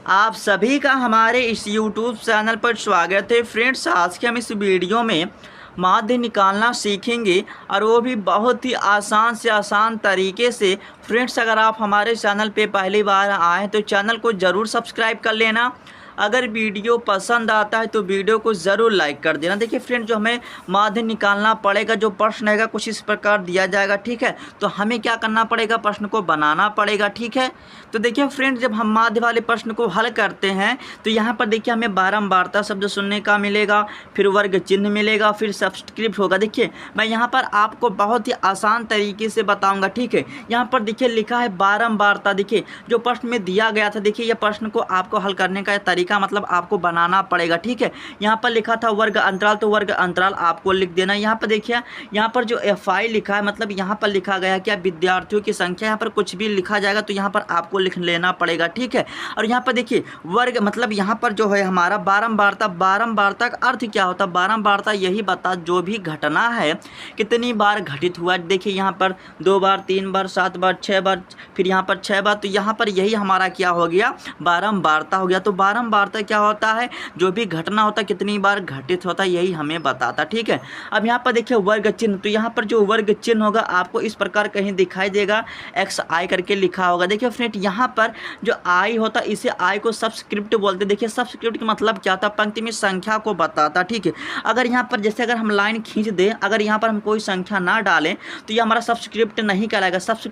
आप सभी का हमारे इस YouTube चैनल पर स्वागत है। फ्रेंड्स, आज के हम इस वीडियो में माध्य निकालना सीखेंगे और वो भी बहुत ही आसान से आसान तरीके से। फ्रेंड्स, अगर आप हमारे चैनल पे पहली बार आए तो चैनल को ज़रूर सब्सक्राइब कर लेना। अगर वीडियो पसंद आता है तो वीडियो को ज़रूर लाइक कर देना। देखिए फ्रेंड, जो हमें माध्य निकालना पड़ेगा, जो प्रश्न रहेगा कुछ इस प्रकार दिया जाएगा, ठीक है। तो हमें क्या करना पड़ेगा, प्रश्न को बनाना पड़ेगा, ठीक है। तो देखिए फ्रेंड, जब हम माध्य वाले प्रश्न को हल करते हैं तो यहाँ पर देखिए हमें बारंबारता शब्द सुनने का मिलेगा, फिर वर्ग चिन्ह मिलेगा, फिर सब्सक्रिप्ट होगा। देखिए मैं यहाँ पर आपको बहुत ही आसान तरीके से बताऊँगा, ठीक है। यहाँ पर देखिए लिखा है बारंबारता। देखिए जो प्रश्न में दिया गया था, देखिए यह प्रश्न को आपको हल करने का तरीका मतलब आपको बनाना पड़ेगा, ठीक है। यहाँ पर लिखा था वर्ग अंतराल, तो वर्ग अंतराल आपको लिख देना। यहाँ पर देखिए, यहाँ पर जो FI लिखा है, मतलब यहाँ पर लिखा गया है क्या, विद्यार्थियों की संख्या। यहाँ पर कुछ भी लिखा जाएगा तो यहाँ पर आपको लिख लेना पड़ेगा, ठीक है। और यहाँ पर देखिए वर्ग, मतलब यहाँ पर जो है हमारा बारंबारता, बारंबारता का अर्थ क्या होता है। बारंबारता यही बता जो भी घटना है कितनी बार घटित हुआ। देखिए यहाँ पर 2 बार, 3 बार, 7 बार, 6 बार, फिर यहाँ पर 6 बार, तो यहाँ पर यही हमारा क्या हो गया, बारंबारता हो गया। तो बारंबारता क्या होता है, जो भी घटना होता है कितनी बार घटित होता है, यही हमें बताता, ठीक है। अब यहाँ पर देखिए वर्ग चिन्ह, तो यहाँ पर जो वर्ग चिन्ह होगा आपको इस प्रकार कहीं दिखाई देगा, XI करके लिखा होगा। देखिए फ्रेंड, यहाँ पर जो I होता है, इसे I को सबस्क्रिप्ट बोलते हैं। देखिए सबस्क्रिप्ट का मतलब क्या होता है, पंक्ति में संख्या को बताता, ठीक है। अगर यहाँ पर जैसे अगर हम लाइन खींच दें, अगर यहाँ पर हम कोई संख्या ना डालें तो ये हमारा सबस्क्रिप्ट नहीं कहलाएगा। जो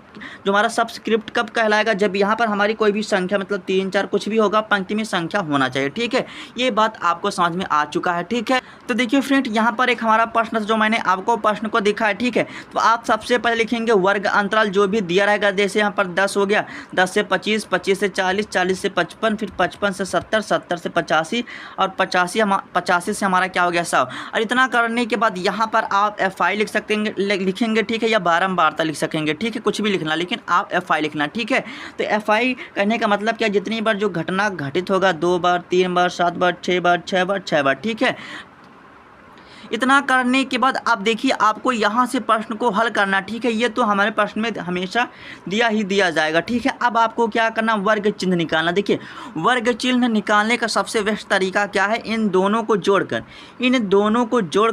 हमारा सबस्क्रिप्ट कब कहलाएगा, जब यहाँ पर हमारी कोई भी संख्या, मतलब 3, 4 कुछ भी होगा, पंक्ति में संख्या होना चाहिए, ठीक है। ये बात आपको समझ में आ चुका है, ठीक है। तो देखिए फ्रेंड, यहाँ पर एक हमारा प्रश्न जो मैंने आपको प्रश्न को दिखा है, ठीक है। तो आप सबसे पहले लिखेंगे वर्ग अंतराल जो भी दिया रहेगा। जैसे यहाँ पर 10 हो गया, 10 से 25, 25 से 40, 40 से 55, फिर 55 से 70, 70 से 85 और 85 से हमारा क्या हो गया, 100। और इतना करने के बाद यहाँ पर आप FI लिख सकते हैं, लिखेंगे, ठीक है, या बारंबारता लिख सकेंगे, ठीक है। कुछ भी लिखना, लेकिन आप FI लिखना, ठीक है। तो FI कहने का मतलब क्या, जितनी बार जो घटना घटित होगा, 2 बार, 3 बार, 7 बार, 6 बार, 6 बार, 6 बार, ठीक है। इतना करने के बाद आप देखिए आपको यहाँ से प्रश्न को हल करना, ठीक है। ये तो हमारे प्रश्न में हमेशा दिया ही दिया जाएगा, ठीक है। अब आपको क्या करना, वर्ग चिन्ह निकालना। देखिए वर्ग चिन्ह निकालने का सबसे बेस्ट तरीका क्या है, इन दोनों को जोड़कर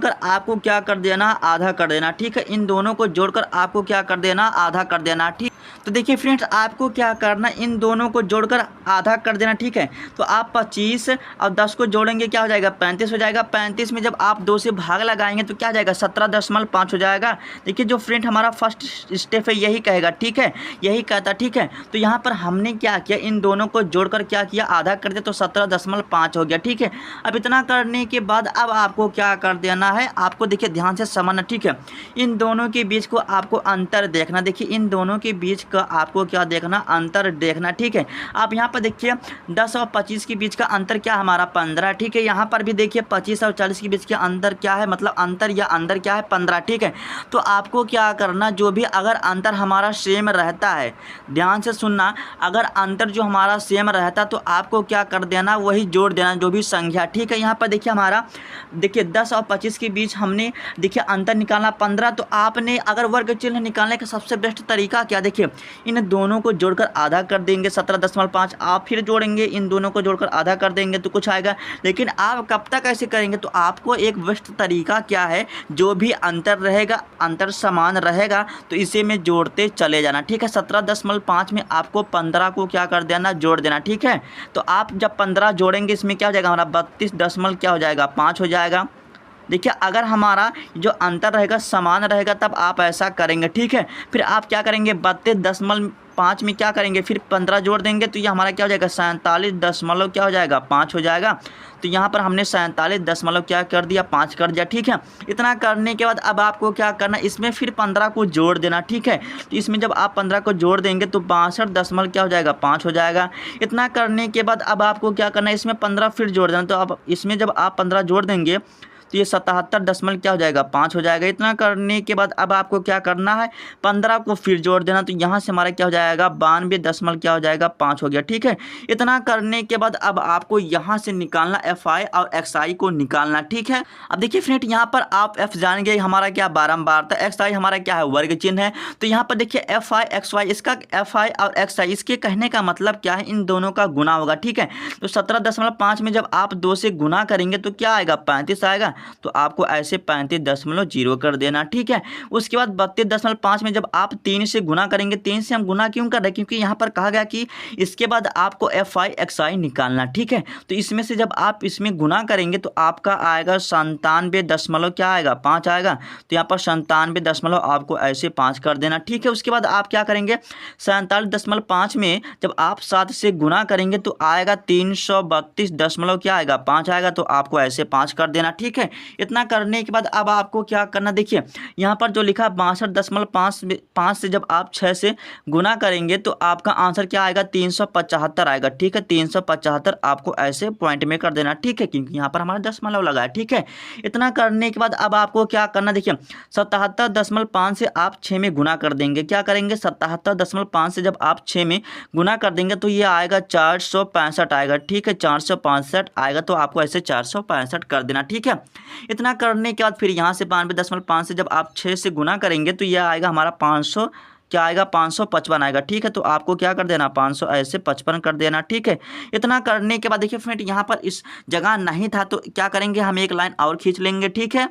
आपको क्या कर देना, आधा कर देना, ठीक है। इन दोनों को जोड़कर आपको क्या कर देना, आधा कर देना, ठीक। तो देखिए फ्रेंड्स, आपको क्या करना, इन दोनों को जोड़कर आधा कर देना, ठीक है। तो आप 25 और 10 को जोड़ेंगे, क्या हो जाएगा, 35 हो जाएगा। 35 में जब आप 2 से भाग लगाएंगे तो क्या जाएगा, 17.5 हो जाएगा। देखिए जो फ्रेंड हमारा फर्स्ट स्टेप है यही कहेगा, ठीक है, यही कहता, ठीक है। तो यहाँ पर हमने क्या किया, इन दोनों को जोड़कर क्या किया, आधा कर दिया, तो 17.5 हो गया, ठीक है। अब इतना करने के बाद अब आपको क्या कर देना है, आपको देखिए ध्यान से समझना, ठीक है। इन दोनों के बीच को आपको अंतर देखना। देखिए इन दोनों के बीच का आपको क्या देखना, अंतर देखना, ठीक है। आप यहाँ पर देखिए 10 और 25 के बीच का अंतर क्या, हमारा 15, ठीक है। यहाँ पर भी देखिए 25 और 40 के बीच का अंतर क्या है, मतलब अंतर या अंदर क्या है, 15, ठीक है। तो आपको क्या करना, जो भी अगर अंतर हमारा सेम रहता है, ध्यान से सुनना, अगर अंतर जो हमारा सेम रहता तो आपको क्या कर देना, वही जोड़ देना, जो भी संख्या, ठीक है। यहाँ पर देखिए हमारा, देखिए 10 और 25 के बीच हमने देखिए अंतर निकालना 15, तो आपने अगर वर्ग चिन्ह निकालने का सबसे बेस्ट तरीका क्या, देखिए इन दोनों को जोड़कर आधा कर देंगे, 17.5। आप फिर जोड़ेंगे, इन दोनों को जोड़कर आधा कर देंगे तो कुछ आएगा। लेकिन आप कब तक ऐसे करेंगे, तो आपको एक बेस्ट तरीका क्या है, जो भी अंतर रहेगा, अंतर समान रहेगा तो इसे में जोड़ते चले जाना, ठीक है। 17.5 में आपको 15 को क्या कर देना, जोड़ देना, ठीक है। तो आप जब 15 जोड़ेंगे, इसमें क्या हो जाएगा, हमारा 32.5 हो जाएगा। देखिए अगर हमारा जो अंतर रहेगा समान रहेगा तब आप ऐसा करेंगे, ठीक है। फिर आप क्या करेंगे, 32.5 में क्या करेंगे, फिर 15 जोड़ देंगे तो ये हमारा क्या हो जाएगा, 47.5 हो जाएगा। तो यहाँ पर हमने 47 क्या कर दिया, 5 कर दिया, ठीक है। इतना करने के बाद अब आपको क्या करना, इसमें फिर 15 को जोड़ देना, ठीक है। तो इसमें जब आप 15 को जोड़ देंगे तो 62 क्या हो जाएगा, 5 हो जाएगा। इतना करने के बाद अब आपको क्या करना है, इसमें 15 फिर जोड़ देना। तो अब इसमें जब आप 15 जोड़ देंगे तो तो ये 77 क्या हो जाएगा 5 हो जाएगा। इतना करने के बाद अब आपको क्या करना है, 15 को फिर जोड़ देना, तो यहाँ से हमारा क्या हो जाएगा 92 क्या हो जाएगा 5 हो गया। ठीक है, इतना करने के बाद अब आपको यहाँ से निकालना FI और XI को निकालना। ठीक है, अब देखिए फ्रेंड यहाँ पर आप F जान गए हमारा क्या बारंबारता, XI हमारा क्या है वर्ग चिन्ह है। तो यहाँ पर देखिए FI XY, इसका FI और XI इसके कहने का मतलब क्या है, इन दोनों का गुना होगा। ठीक है, तो 17.5 में जब आप 2 से गुना करेंगे तो क्या आएगा 35 आएगा, तो आपको ऐसे 35.0 कर देना। ठीक है, उसके बाद 32.5 में जब आप 3 से गुना करेंगे, 3 से हम गुना क्यों कर रहे हैं, क्योंकि यहाँ पर कहा गया कि इसके बाद आपको FI XI निकालना। ठीक है, तो इसमें से जब आप इसमें गुना करेंगे तो आपका आएगा 97 क्या आएगा 5 आएगा, तो यहाँ पर 97 आपको ऐसे 5 कर देना। ठीक है, उसके बाद आप क्या करेंगे 47.5 में जब आप 7 से गुना करेंगे तो आएगा 332 क्या आएगा 5 आएगा, तो आपको ऐसे 5 कर देना। ठीक है, इतना करने के बाद अब आपको क्या करना, देखिए यहाँ पर जो लिखा 62.5 से जब आप 6 से गुना करेंगे तो आपका आंसर क्या आएगा 375 आएगा। ठीक है, 375 आपको ऐसे पॉइंट में कर देना। ठीक है, क्योंकि यहाँ पर हमारा दशमलव लगा है। ठीक है, इतना करने के बाद अब आपको क्या करना, देखिए 77.5 से आप 6 में गुना कर देंगे, क्या करेंगे 77.5 से जब आप 6 में गुना कर देंगे तो ये आएगा 465 आएगा। ठीक है, 465 आएगा, तो आपको ऐसे 465 कर देना। ठीक है, इतना करने के बाद फिर यहाँ से 92.5 से जब आप 6 से गुना करेंगे तो यह आएगा हमारा 500 क्या आएगा 555 आएगा। ठीक है, तो आपको क्या कर देना 500 ऐसे 55 कर देना। ठीक है, इतना करने के बाद देखिए फ्रेंड यहाँ पर इस जगह नहीं था तो क्या करेंगे, हम एक लाइन और खींच लेंगे। ठीक है,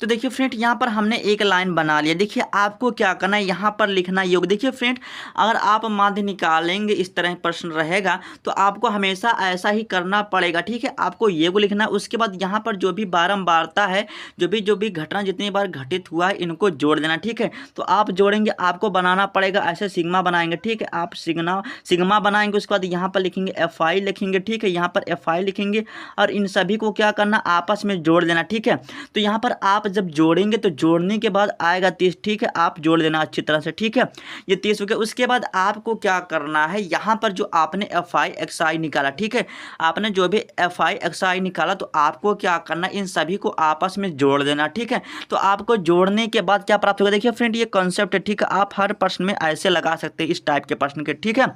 तो देखिए फ्रेंड यहाँ पर हमने एक लाइन बना लिया। देखिए आपको क्या करना है, यहाँ पर लिखना योग। देखिए फ्रेंड अगर आप माध्य निकालेंगे इस तरह प्रश्न रहेगा तो आपको हमेशा ऐसा ही करना पड़ेगा। ठीक है, आपको ये को लिखना, उसके बाद यहाँ पर जो भी बारंबारता है, जो भी घटना जितनी बार घटित हुआ है इनको जोड़ देना। ठीक है, तो आप जोड़ेंगे, आपको बनाना पड़ेगा ऐसे सिग्मा बनाएंगे। ठीक है, आप सिग्मा बनाएंगे, उसके बाद यहाँ पर लिखेंगे FI लिखेंगे। ठीक है, यहाँ पर FI लिखेंगे और इन सभी को क्या करना आपस में जोड़ देना। ठीक है, तो यहाँ पर आप जब जोड़ेंगे तो जोड़ने के बाद आएगा 30। ठीक है, आप जोड़ देना अच्छी तरह से। ठीक है, ये 30 हो गया। उसके बाद आपको क्या करना है, यहाँ पर जो आपने FI XI निकाला, ठीक है, आपने जो भी FI XI निकाला तो आपको क्या करना, इन सभी को आपस में जोड़ देना। ठीक है, तो आपको जोड़ने के बाद क्या प्राप्त होगा, देखिए फ्रेंड ये कॉन्सेप्ट है। ठीक है, आप हर प्रश्न में ऐसे लगा सकते हैं इस टाइप के प्रश्न के। ठीक है,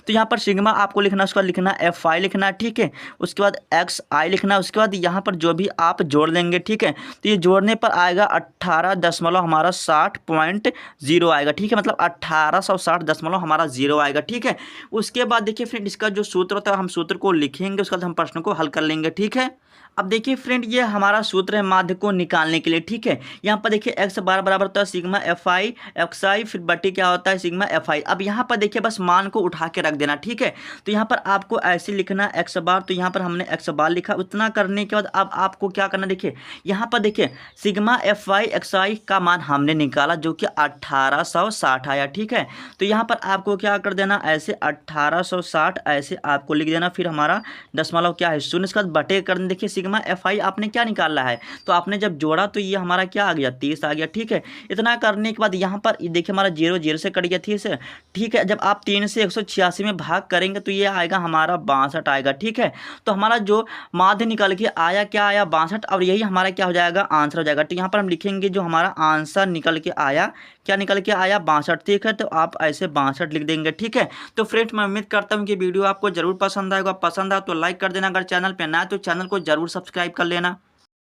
तो यहाँ पर सिग्मा आपको लिखना, उसके बाद लिखना FI लिखना। ठीक है, उसके बाद XI लिखना, उसके बाद यहाँ पर जो भी आप जोड़ देंगे। ठीक है, तो ये जोड़ने पर आएगा 18 हमारा 60.0 आएगा। ठीक है, मतलब 1860 हमारा 0 आएगा। ठीक है, उसके बाद देखिए फ्रेंड इसका जो सूत्र होता है हम सूत्र को लिखेंगे, उसके बाद हम प्रश्न को हल कर लेंगे। ठीक है, अब देखिए फ्रेंड ये हमारा सूत्र है माध्य को निकालने के लिए। ठीक है, यहाँ पर देखिए x बार बराबर होता है सिग्मा FI XI फिर बटी क्या होता है सिग्मा FI। अब यहाँ पर देखिए बस मान को उठा के रख देना। ठीक है, तो यहाँ पर आपको ऐसे लिखना x बार, तो यहाँ पर हमने x बार लिखा। उतना करने के बाद अब आपको क्या करना, देखिए यहाँ पर देखिए सिग्मा FI XI का मान हमने निकाला जो कि 1860 आया। ठीक है, तो यहाँ पर आपको क्या कर देना, ऐसे 1860 ऐसे आपको लिख देना, फिर हमारा दशमलव क्या है 0, इसके बाद बटे कर देना। देखिए सिग्मा FI आपने क्या निकाला है, तो आपने जब जोड़ा तो ये हमारा क्या आ गया 30 आ गया। ठीक है, इतना करने के बाद यहाँ पर देखिए हमारा 0 0 से कट गया 30 से। ठीक है, जब आप 3 से 186 में भाग करेंगे तो ये आएगा हमारा 62 आएगा। ठीक है, तो हमारा जो माध्य निकल के आया क्या आया 62, और यही हमारा क्या हो जाएगा आंसर हो जाएगा। तो यहाँ पर हम लिखेंगे जो हमारा आंसर निकल के आया, क्या निकल के आया 62। ठीक है, तो आप ऐसे 62 लिख देंगे। ठीक है, तो फ्रेंड्स मैं उम्मीद करता हूँ कि वीडियो आपको जरूर पसंद आएगा। पसंद आए तो लाइक कर देना, अगर चैनल पे नया है तो चैनल को जरूर सब्सक्राइब कर लेना।